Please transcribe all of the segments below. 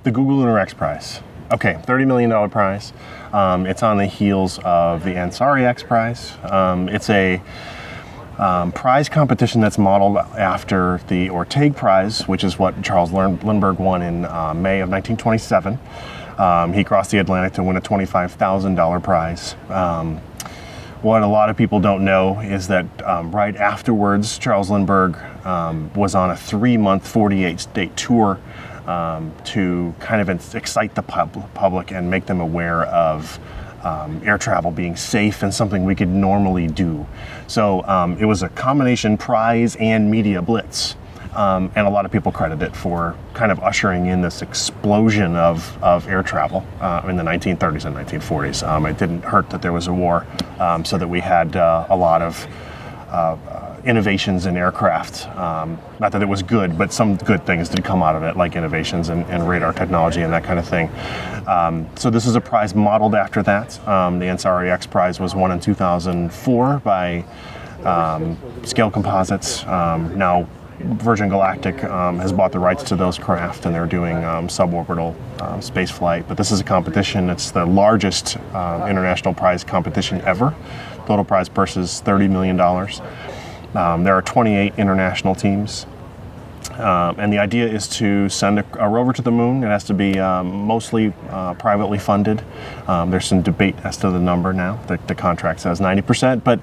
The Google Lunar X PRIZE. Okay, $30 million prize. It's on the heels of the Ansari X PRIZE. It's a prize competition that's modeled after the Orteig Prize, which is what Charles Lindbergh won in May of 1927. He crossed the Atlantic to win a $25,000 prize. What a lot of people don't know is that right afterwards, Charles Lindbergh was on a 3-month, 48-state tour to kind of excite the public and make them aware of air travel being safe and something we could normally do. So it was a combination prize and media blitz. And a lot of people credit it for kind of ushering in this explosion of air travel in the 1930s and 1940s. It didn't hurt that there was a war, so that we had a lot of innovations in aircraft. Not that it was good, but some good things did come out of it, like innovations in radar technology and that kind of thing. So this is a prize modeled after that. The Ansari X Prize was won in 2004 by Scale Composites. Now Virgin Galactic has bought the rights to those craft, and they're doing suborbital space flight. But this is a competition. It's the largest international prize competition ever. Total prize purse is $30 million. There are 28 international teams. And the idea is to send a rover to the moon. It has to be mostly privately funded. There's some debate as to the number now. The contract says 90%, but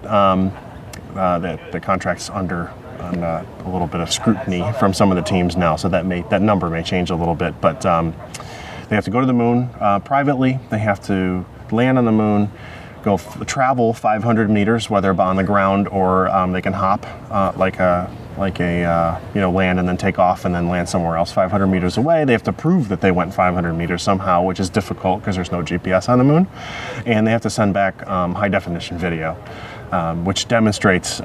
the contract's under a little bit of scrutiny from some of the teams now, so that number may change a little bit. But they have to go to the moon privately. They have to land on the moon, travel 500 meters, whether on the ground or they can hop like a land and then take off and then land somewhere else 500 meters away. They have to prove that they went 500 meters somehow, which is difficult because there's no GPS on the moon. And they have to send back high definition video, which demonstrates,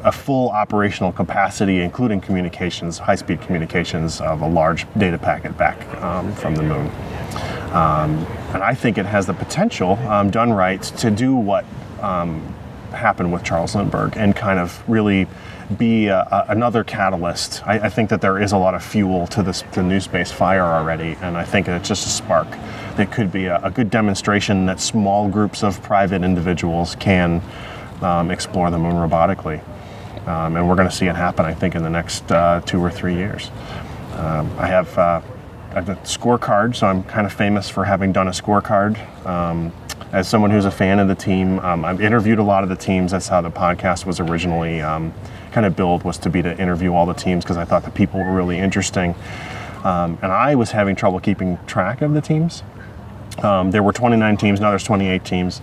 a full operational capacity, including communications, high-speed communications of a large data packet back from the moon. And I think it has the potential, done right, to do what happened with Charles Lindbergh and kind of really be another catalyst. I think that there is a lot of fuel to the NewSpace fire already, and I think it's just a spark that could be a good demonstration that small groups of private individuals can explore the moon robotically. And we're going to see it happen, I think, in the next 2 or 3 years. I have a scorecard, so I'm kind of famous for having done a scorecard. As someone who's a fan of the team, I've interviewed a lot of the teams. That's how the podcast was originally kind of built, was to be to interview all the teams because I thought the people were really interesting. And I was having trouble keeping track of the teams. There were 29 teams, now there's 28 teams.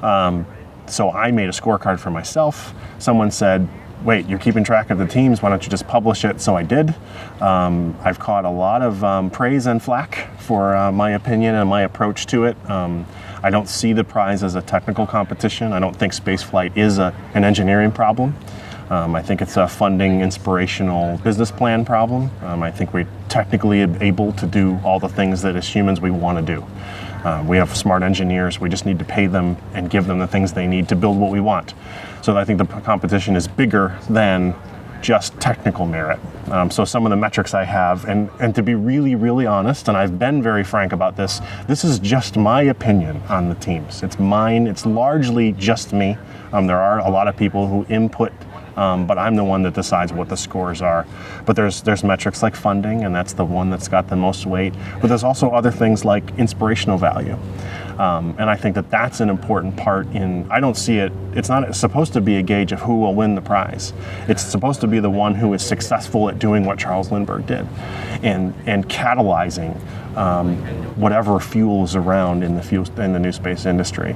So I made a scorecard for myself. Someone said, wait, you're keeping track of the teams, why don't you just publish it? So I did. I've caught a lot of praise and flack for my opinion and my approach to it. I don't see the prize as a technical competition. I don't think spaceflight is an engineering problem. I think it's a funding, inspirational business plan problem. I think we're technically able to do all the things that as humans we want to do. We have smart engineers. We just need to pay them and give them the things they need to build what we want. So I think the competition is bigger than just technical merit. So some of the metrics I have, and to be really, really honest, and I've been very frank about this is just my opinion on the teams. It's mine. It's largely just me. There are a lot of people who input, but I'm the one that decides what the scores are. But there's metrics like funding, and that's the one that's got the most weight. But there's also other things like inspirational value. And I think that that's an important part I don't see it, it's not supposed to be a gauge of who will win the prize. It's supposed to be the one who is successful at doing what Charles Lindbergh did and catalyzing whatever fuel is around in the new space industry.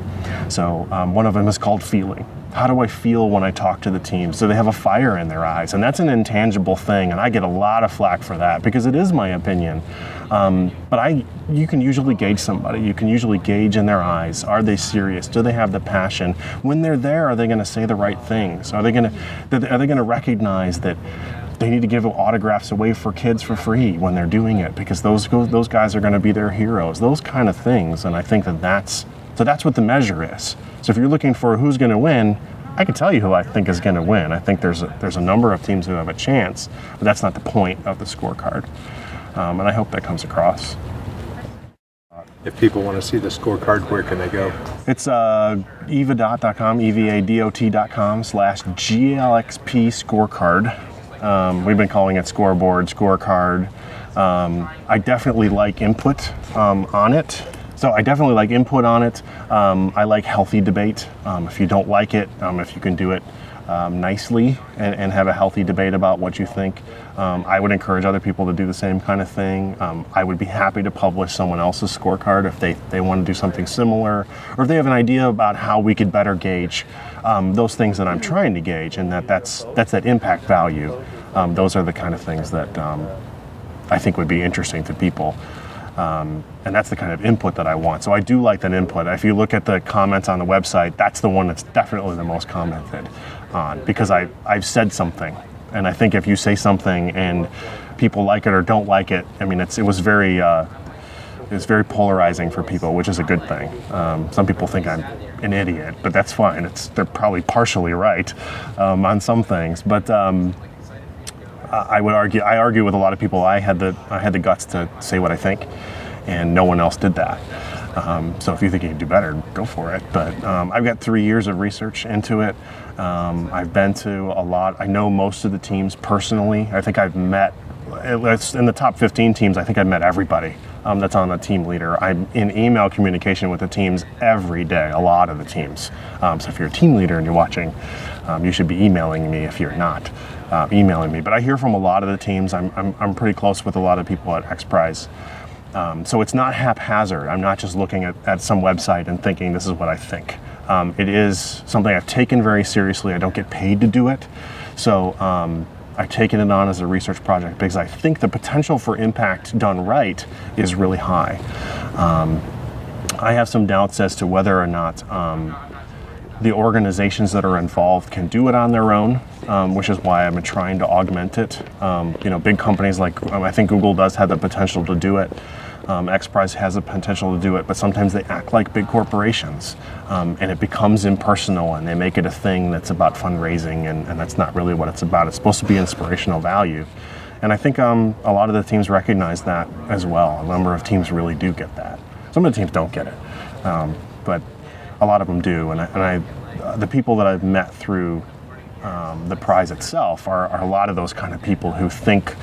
So one of them is called feeling. How do I feel when I talk to the teams? Do they have a fire in their eyes? And that's an intangible thing, and I get a lot of flack for that because it is my opinion. But you can usually gauge somebody. You can usually gauge in their eyes. Are they serious? Do they have the passion? When they're there, are they going to say the right things? Are they going to recognize that they need to give autographs away for kids for free when they're doing it because those guys are going to be their heroes? Those kind of things, and I think that's what the measure is. So if you're looking for who's going to win, I can tell you who I think is going to win. I think there's a number of teams who have a chance, but that's not the point of the scorecard. And I hope that comes across. If people want to see the scorecard, where can they go? It's evadot.com, evadot.com/GLXP scorecard. We've been calling it scoreboard, scorecard. I definitely like input on it. So I definitely like input on it. I like healthy debate. If you don't like it, if you can do it nicely and have a healthy debate about what you think, I would encourage other people to do the same kind of thing. I would be happy to publish someone else's scorecard if they want to do something similar, or if they have an idea about how we could better gauge those things that I'm trying to gauge, and that's that impact value. Those are the kind of things that I think would be interesting to people. And that's the kind of input that I want. So I do like that input. If you look at the comments on the website, that's the one that's definitely the most commented on, because I've said something. And I think if you say something and people like it or don't like it, I mean, it was very polarizing for people, which is a good thing. Some people think I'm an idiot, but that's fine. They're probably partially right on some things. But I argue with a lot of people. I had the guts to say what I think, and no one else did that. So if you think you can do better, go for it. But I've got 3 years of research into it. I've been to a lot. I know most of the teams personally. I think I've met, in the top 15 teams, I think I've met everybody that's on the team leader. I'm in email communication with the teams every day, a lot of the teams. So if you're a team leader and you're watching, you should be emailing me if you're not. Emailing me, but I hear from a lot of the teams. I'm pretty close with a lot of people at X Prize, so it's not haphazard. I'm not just looking at some website and thinking this is what I think. It is something I've taken very seriously. I don't get paid to do it, so I've taken it on as a research project because I think the potential for impact done right is really high. I have some doubts as to whether or not the organizations that are involved can do it on their own, which is why I'm trying to augment it. Big companies like, I think Google does have the potential to do it. X Prize has the potential to do it, but sometimes they act like big corporations, and it becomes impersonal, and they make it a thing that's about fundraising, and that's not really what it's about. It's supposed to be inspirational value. And I think a lot of the teams recognize that as well. A number of teams really do get that. Some of the teams don't get it, but a lot of them do, and the people that I've met through the prize itself are a lot of those kind of people who think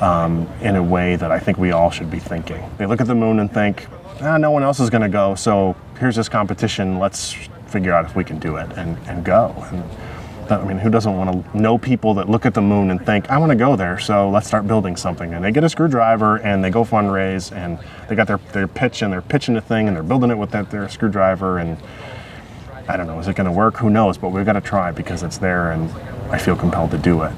in a way that I think we all should be thinking. They look at the moon and think, no one else is going to go, so here's this competition, let's figure out if we can do it and go. And who doesn't want to know people that look at the moon and think, I want to go there, so let's start building something. And they get a screwdriver and they go fundraise, and they got their pitch, and they're pitching a thing, and they're building it with their screwdriver, and I don't know, is it going to work? Who knows? But we've got to try because it's there, and I feel compelled to do it.